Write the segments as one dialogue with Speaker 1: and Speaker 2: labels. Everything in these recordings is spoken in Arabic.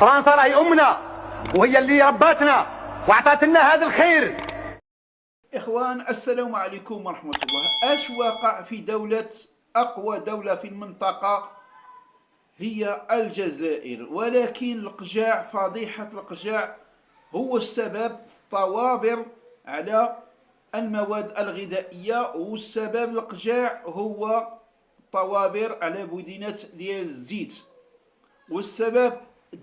Speaker 1: فرنسا راهي امنا وهي اللي رباتنا واعطت لنا هذا الخير.
Speaker 2: إخوان السلام عليكم ورحمة الله. اش واقع في دولة أقوى دولة في المنطقة هي الجزائر، ولكن القجاع فضيحة القجاع هو السبب في الطوابر على المواد الغذائية، والسبب القجاع هو طوابر على بودينات ديال الزيت، والسبب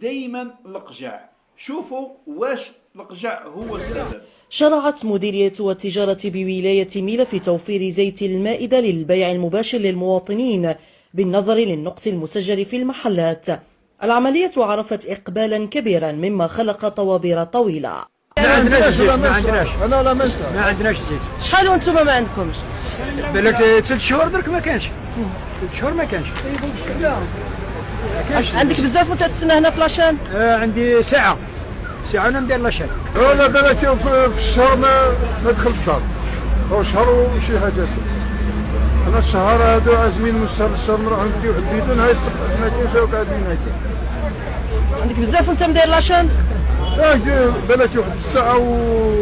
Speaker 2: دايما القجاع. شوفوا واش القجاع هو السبب.
Speaker 3: شرعت مديرية التجارة بولاية ميلا في توفير زيت المائدة للبيع المباشر للمواطنين بالنظر للنقص المسجل في المحلات. العملية عرفت إقبالا كبيرا مما خلق طوابير طويلة.
Speaker 4: ما عندناش زيت، ما عندناش.
Speaker 5: انا لا مسا
Speaker 4: ما عندناش زيت.
Speaker 3: شحال وانتم ما عندكمش؟
Speaker 4: بالك 3 شهور درك ما كانش. 3 شهور ما كانش.
Speaker 3: عندك بزاف وانت تستنى هنا في لاشان؟
Speaker 4: عندي ساعة انا ندير لاشان.
Speaker 5: انا بالك في الشهر ما دخل الدار، هو شهر وشي حاجات. انا الشهر هادو عازمين من الشهر نروح نديو واحد البيدون، هاي السبع سنين جاو قاعدين هكا.
Speaker 3: عندك بزاف وانت مدير لاشان؟
Speaker 5: بالك واحد الساعة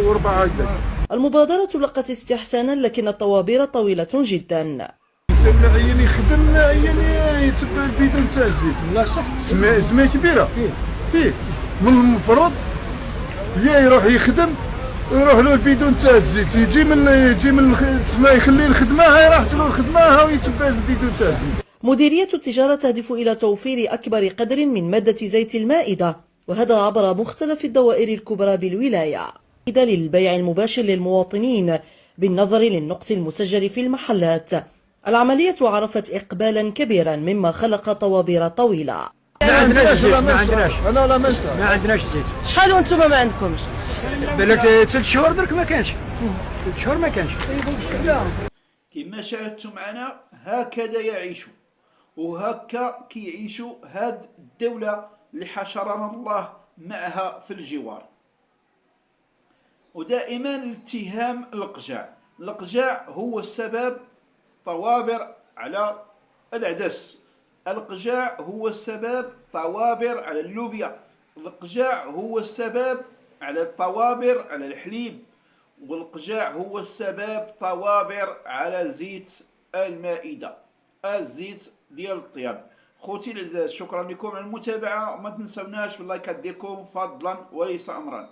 Speaker 5: وربع هكذاك.
Speaker 3: المبادرة لقت استحسانا لكن الطوابير طويلة جدا.
Speaker 5: الانسان عيان يخدم، عيان يتبع البيدون تاع الزيت.
Speaker 4: لا صح.
Speaker 5: زمية كبيرة فيه من المفروض يا يروح يخدم ويروح له البيدون تاع الزيت، يجي من تسمى يخلي الخدمة، هاي راحت له الخدمة، ها ويتبع البيدون تاع الزيت.
Speaker 3: مديرية التجارة تهدف إلى توفير أكبر قدر من مادة زيت المائدة، وهذا عبر مختلف الدوائر الكبرى بالولاية للبيع المباشر للمواطنين بالنظر للنقص المسجل في المحلات. العملية عرفت إقبالا كبيرا مما خلق طوابير طويلة.
Speaker 4: ما عندناش زيت، ما عندناش.
Speaker 5: انا لا مسا.
Speaker 4: ما عندناش زيت.
Speaker 3: شحال وانتم ما عندكمش؟
Speaker 4: بالك 3 شهور درك ما كانش. 3 شهور ما كانش.
Speaker 2: كما شاهدتم معنا هكذا يعيشوا، وهكا كيعيشوا هاد الدولة اللي حشرنا الله معها في الجوار. ودائما الاتهام القجاع هو السبب، طوابر على العدس، القجاع هو السبب طوابر على اللوبيا، القجاع هو السبب على الطوابر على الحليب، والقجاع هو السبب طوابر على زيت المائدة، الزيت ديال الطياب. خوتي العزاز، شكرا لكم على المتابعة، ما تنسوناش باللايكات ديالكم فضلا وليس امرا.